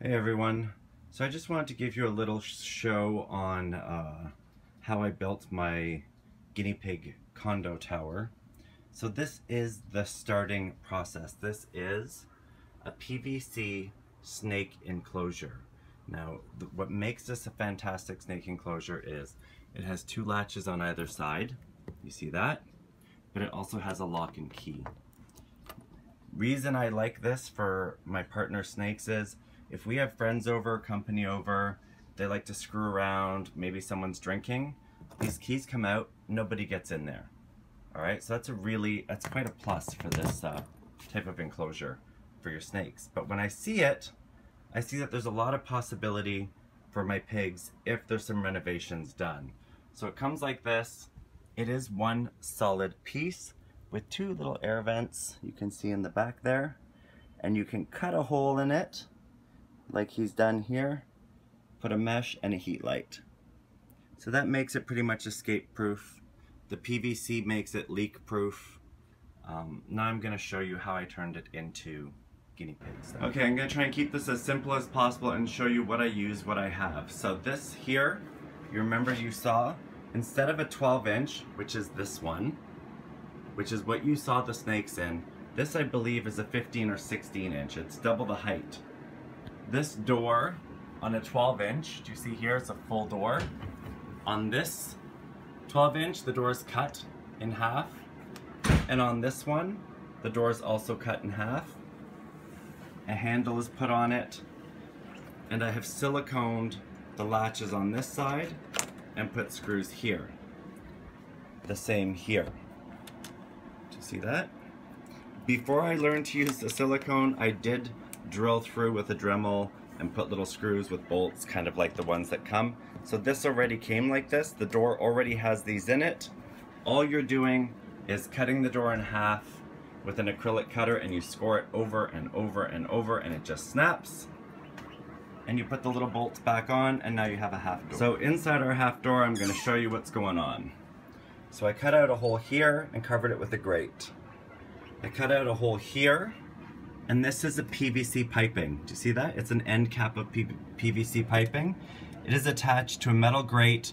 Hey everyone, so I just wanted to give you a little show on how I built my guinea pig condo tower. So this is the starting process. This is a PVC snake enclosure. Now what makes this a fantastic snake enclosure is it has two latches on either side, you see that? But it also has a lock and key. Reason I like this for my partner snakes is if we have friends over, company over, they like to screw around, maybe someone's drinking, these keys come out, nobody gets in there. Alright, so that's quite a plus for this type of enclosure for your snakes. But when I see it, I see that there's a lot of possibility for my pigs if there's some renovations done. So it comes like this. It is one solid piece with two little air vents you can see in the back there. And you can cut a hole in it like he's done here, put a mesh and a heat light. So that makes it pretty much escape proof. The PVC makes it leak proof. Now I'm going to show you how I turned it into guinea pigs. Okay, I'm going to try and keep this as simple as possible and show you what I use, what I have. So this here, you remember you saw, instead of a 12-inch, which is this one, which is what you saw the snakes in, this I believe is a 15 or 16-inch. It's double the height. This door on a 12-inch, do you see here, it's a full door. On this 12-inch, the door is cut in half. And on this one, the door is also cut in half. A handle is put on it. And I have siliconed the latches on this side and put screws here. The same here. Do you see that? Before I learned to use the silicone, I did drill through with a Dremel and put little screws with bolts, kind of like the ones that come. So this already came like this. The door already has these in it. All you're doing is cutting the door in half with an acrylic cutter, and you score it over and over and over, and it just snaps. And you put the little bolts back on, and now you have a half door. So inside our half door, I'm going to show you what's going on. So I cut out a hole here and covered it with a grate. I cut out a hole here, and this is a PVC piping. Do you see that? It's an end cap of PVC piping. It is attached to a metal grate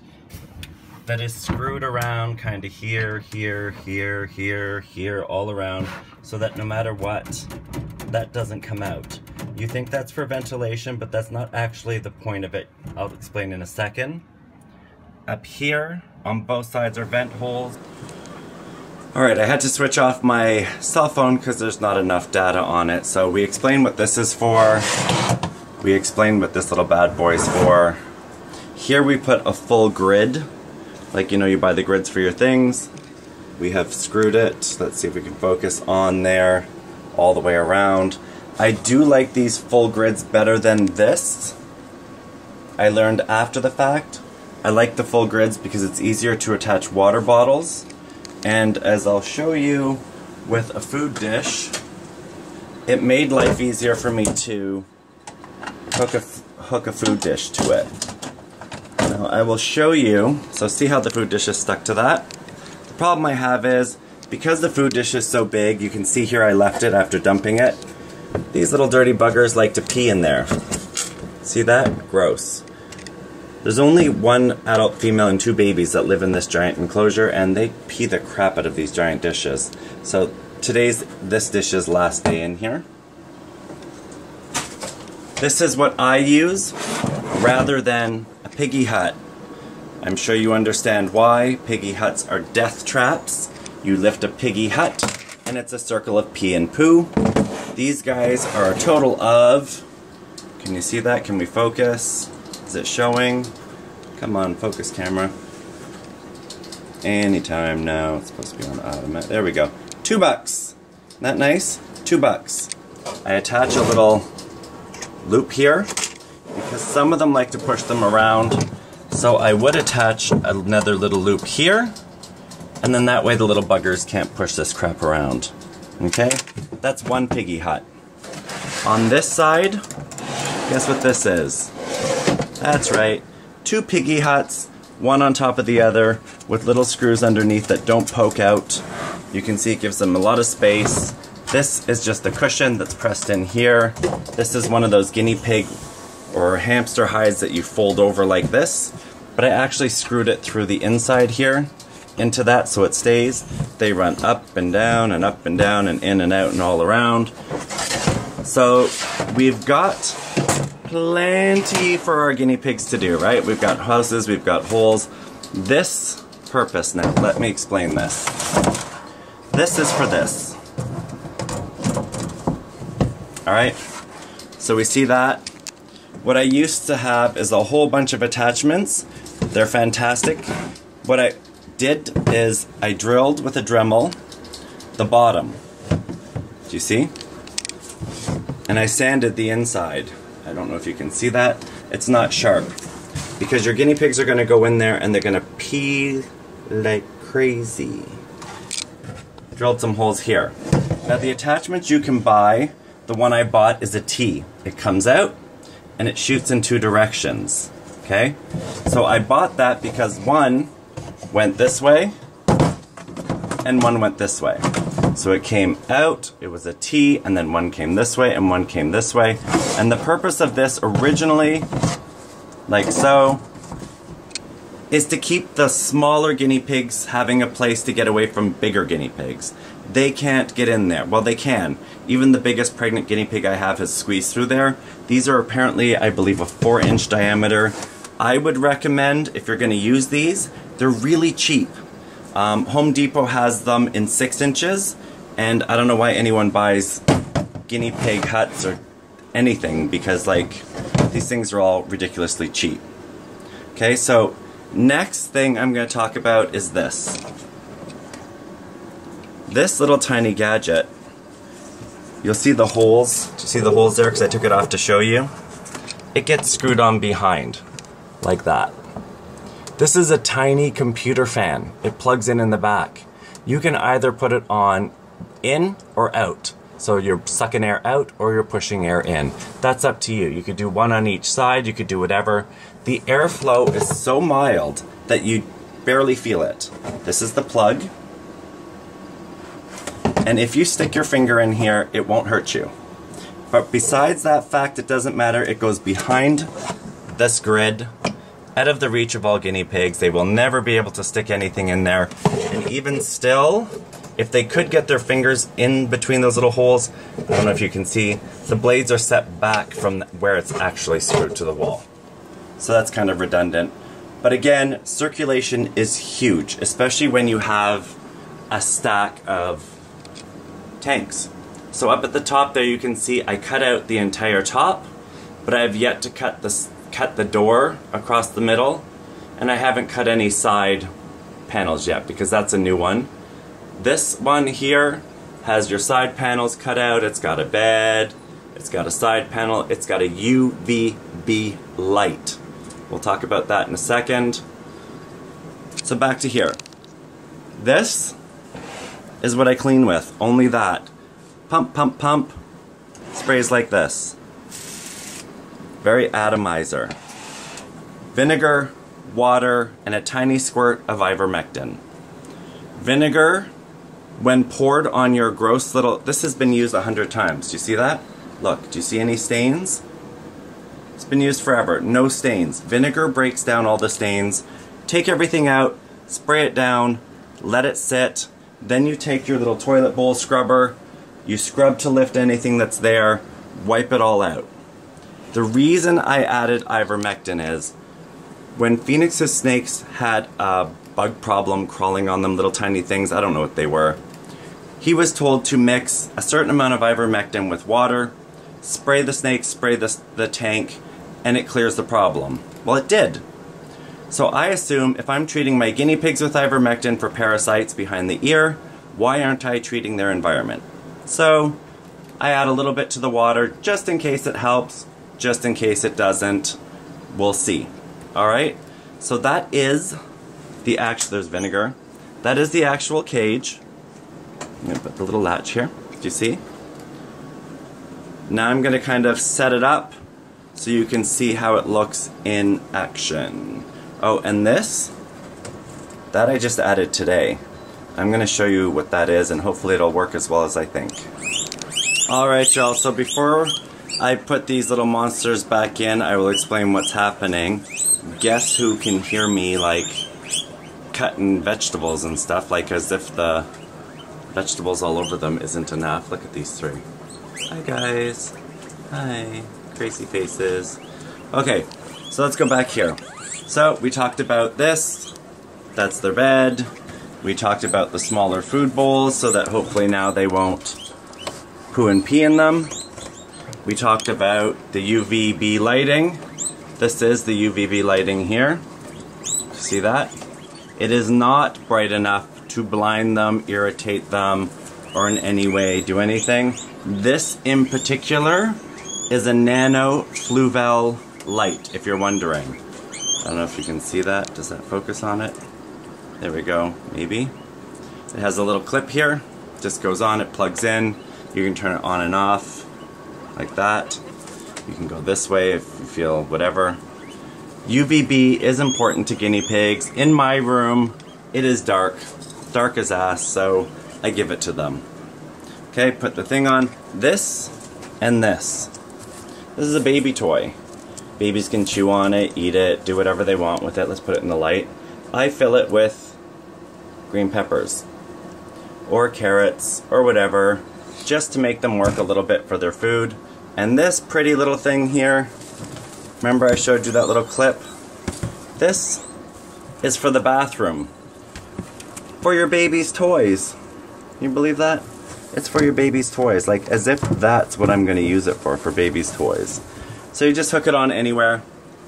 that is screwed around kind of here, here, here, here, here, all around, so that no matter what, that doesn't come out. You think that's for ventilation, but that's not actually the point of it. I'll explain in a second. Up here, on both sides are vent holes. Alright, I had to switch off my cell phone because there's not enough data on it. So we explained what this is for. We explained what this little bad boy's for. Here we put a full grid. Like, you know, you buy the grids for your things. We have screwed it. Let's see if we can focus on there all the way around. I do like these full grids better than this. I learned after the fact. I like the full grids because it's easier to attach water bottles. And as I'll show you with a food dish, it made life easier for me to hook a food dish to it. Now I will show you, so see how the food dish is stuck to that? The problem I have is, because the food dish is so big, you can see here I left it after dumping it. These little dirty buggers like to pee in there. See that? Gross. There's only one adult female and two babies that live in this giant enclosure, and they pee the crap out of these giant dishes. So this dish's last day in here. This is what I use rather than a piggy hut. I'm sure you understand why. Piggy huts are death traps. You lift a piggy hut and it's a circle of pee and poo. These guys are a total of, can you see that? Can we focus? Is it showing? Come on, focus camera. Anytime now. It's supposed to be on automatic. There we go. $2. Isn't that nice? $2. I attach a little loop here because some of them like to push them around. So I would attach another little loop here, and then that way the little buggers can't push this crap around. Okay? That's one piggy hut. On this side, guess what this is? That's right, two piggy huts, one on top of the other, with little screws underneath that don't poke out. You can see it gives them a lot of space. This is just a cushion that's pressed in here. This is one of those guinea pig or hamster hides that you fold over like this, but I actually screwed it through the inside here into that so it stays. They run up and down and up and down and in and out and all around. So we've got plenty for our guinea pigs to do, right? We've got houses, we've got holes. This purpose, now let me explain this. This is for this. Alright, so we see that. What I used to have is a whole bunch of attachments. They're fantastic. What I did is I drilled with a Dremel the bottom. Do you see? And I sanded the inside. I don't know if you can see that. It's not sharp because your guinea pigs are going to go in there and they're going to pee like crazy. Drilled some holes here. Now the attachments you can buy, the one I bought is a T. It comes out and it shoots in two directions. Okay? So I bought that because one went this way and one went this way. So it came out, it was a T, and then one came this way and one came this way. And the purpose of this originally, like so, is to keep the smaller guinea pigs having a place to get away from bigger guinea pigs. They can't get in there. Well, they can. Even the biggest pregnant guinea pig I have has squeezed through there. These are apparently, I believe, a 4-inch diameter. I would recommend, if you're going to use these, they're really cheap. Home Depot has them in 6 inches, and I don't know why anyone buys guinea pig huts or anything, because like these things are all ridiculously cheap. Okay, so next thing I'm going to talk about is this. This little tiny gadget, you'll see the holes. Do you see the holes there? Because I took it off to show you. It gets screwed on behind, like that. This is a tiny computer fan. It plugs in the back. You can either put it on in or out. So you're sucking air out or you're pushing air in. That's up to you. You could do one on each side, you could do whatever. The airflow is so mild that you barely feel it. This is the plug. And if you stick your finger in here, it won't hurt you. But besides that fact, it doesn't matter. It goes behind this grid, out of the reach of all guinea pigs. They will never be able to stick anything in there. And even still, if they could get their fingers in between those little holes, I don't know if you can see, the blades are set back from where it's actually screwed to the wall. So that's kind of redundant. But again, circulation is huge, especially when you have a stack of tanks. So up at the top there you can see I cut out the entire top, but I have yet to cut the door across the middle, and I haven't cut any side panels yet because that's a new one. This one here has your side panels cut out. It's got a bed, it's got a side panel, it's got a UVB light. We'll talk about that in a second. So back to here. This is what I clean with, only that. Pump, pump, pump, sprays like this. Very atomizer. Vinegar, water, and a tiny squirt of ivermectin. Vinegar, when poured on your gross little, this has been used 100 times. Do you see that? Look, do you see any stains? It's been used forever, no stains. Vinegar breaks down all the stains. Take everything out, spray it down, let it sit. Then you take your little toilet bowl scrubber, you scrub to lift anything that's there, wipe it all out. The reason I added ivermectin is when Phoenix's snakes had a bug problem crawling on them, little tiny things, I don't know what they were, he was told to mix a certain amount of ivermectin with water, spray the snake, spray the tank, and it clears the problem. Well, it did. So I assume if I'm treating my guinea pigs with ivermectin for parasites behind the ear, why aren't I treating their environment? So I add a little bit to the water just in case it helps, just in case it doesn't. We'll see. Alright, so that is the actual, there's vinegar. That is the actual cage. I'm going to put the little latch here. Do you see? Now I'm going to kind of set it up so you can see how it looks in action. Oh, and this, that I just added today. I'm going to show you what that is, and hopefully it'll work as well as I think. Alright y'all, so before I put these little monsters back in, I will explain what's happening. Guess who can hear me like cutting vegetables and stuff, like as if the vegetables all over them isn't enough. Look at these three. Hi guys. Hi. Crazy faces. Okay, so let's go back here. So we talked about this. That's their bed. We talked about the smaller food bowls so that hopefully now they won't poo and pee in them. We talked about the UVB lighting. This is the UVB lighting here. See that? It is not bright enough to blind them, irritate them, or in any way do anything. This in particular is a nano fluval light, if you're wondering. I don't know if you can see that. Does that focus on it? There we go, maybe. It has a little clip here. Just goes on, it plugs in. You can turn it on and off, like that. You can go this way if you feel whatever. UVB is important to guinea pigs. In my room, it is dark. Dark as ass, so I give it to them. Okay, put the thing on. This and this. This is a baby toy. Babies can chew on it, eat it, do whatever they want with it. Let's put it in the light. I fill it with green peppers or carrots or whatever, just to make them work a little bit for their food. And this pretty little thing here, remember I showed you that little clip? This is for the bathroom. For your baby's toys. Can you believe that? It's for your baby's toys, like as if that's what I'm going to use it for baby's toys. So you just hook it on anywhere,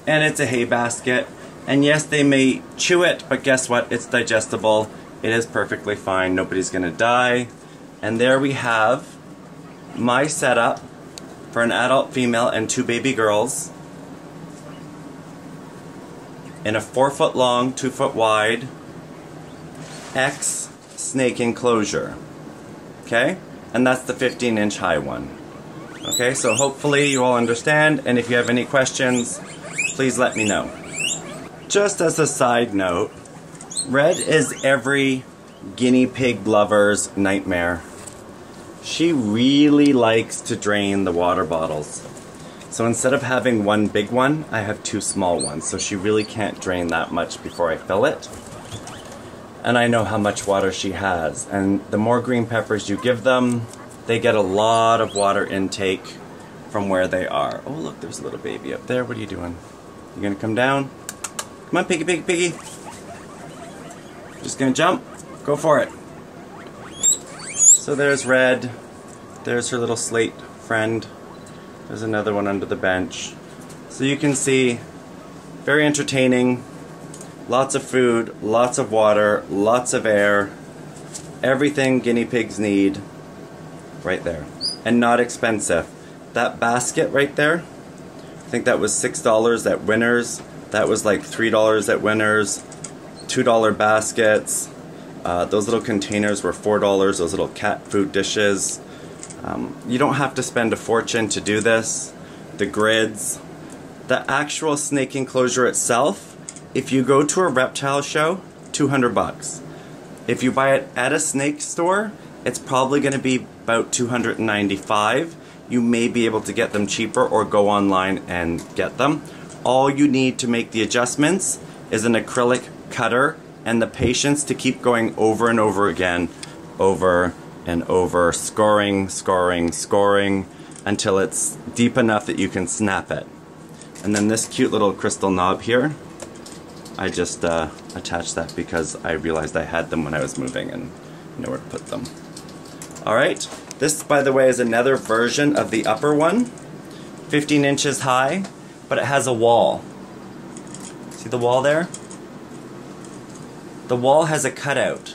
and it's a hay basket. And yes, they may chew it, but guess what? It's digestible. It is perfectly fine. Nobody's going to die. And there we have my setup for an adult female and 2 baby girls in a 4-foot long, 2-foot wide X snake enclosure. Okay? And that's the 15-inch high one. Okay, so hopefully you all understand, and if you have any questions, please let me know. Just as a side note, Red is every guinea pig lover's nightmare. She really likes to drain the water bottles. So instead of having one big one, I have 2 small ones, so she really can't drain that much before I fill it. And I know how much water she has, and the more green peppers you give them, they get a lot of water intake from where they are. Oh look, there's a little baby up there. What are you doing? You gonna come down? Come on, piggy, piggy, piggy. Just gonna jump? Go for it. So there's Red. There's her little slate friend. There's another one under the bench. So you can see, very entertaining. Lots of food, lots of water, lots of air. Everything guinea pigs need. Right there. And not expensive. That basket right there, I think that was $6 at Winners. That was like $3 at Winners. $2 baskets. Those little containers were $4, those little cat food dishes. You don't have to spend a fortune to do this. The grids. The actual snake enclosure itself, if you go to a reptile show, $200. If you buy it at a snake store, it's probably going to be about $295. You may be able to get them cheaper or go online and get them. All you need to make the adjustments is an acrylic cutter and the patience to keep going over and over again, over and over, scoring, scoring, scoring, until it's deep enough that you can snap it. And then this cute little crystal knob here, I just attached that because I realized I had them when I was moving and nowhere to put them. Alright, this by the way is another version of the upper one, 15 inches high, but it has a wall. See the wall there? The wall has a cutout.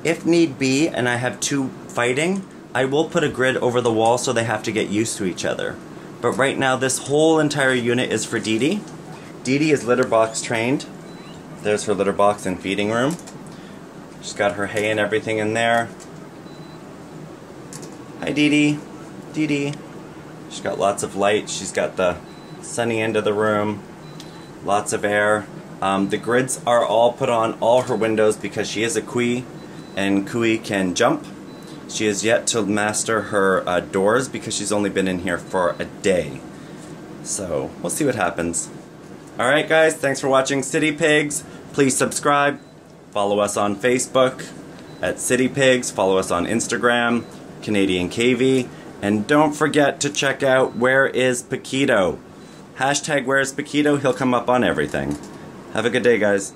If need be, and I have 2 fighting, I will put a grid over the wall so they have to get used to each other. But right now this whole entire unit is for Dee Dee. Dee Dee is litter box trained. There's her litter box and feeding room. She's got her hay and everything in there. Hi Dee Dee. Dee Dee. She's got lots of light. She's got the sunny end of the room. Lots of air. The grids are all put on all her windows because she is a Kui, and Kui can jump. She has yet to master her doors because she's only been in here for a day. So we'll see what happens. Alright guys, thanks for watching CityPigs. Please subscribe. Follow us on Facebook at CityPigs. Follow us on Instagram, Canadian KV. And don't forget to check out Where is Paquito? Hashtag Where is Paquito. He'll come up on everything. Have a good day, guys.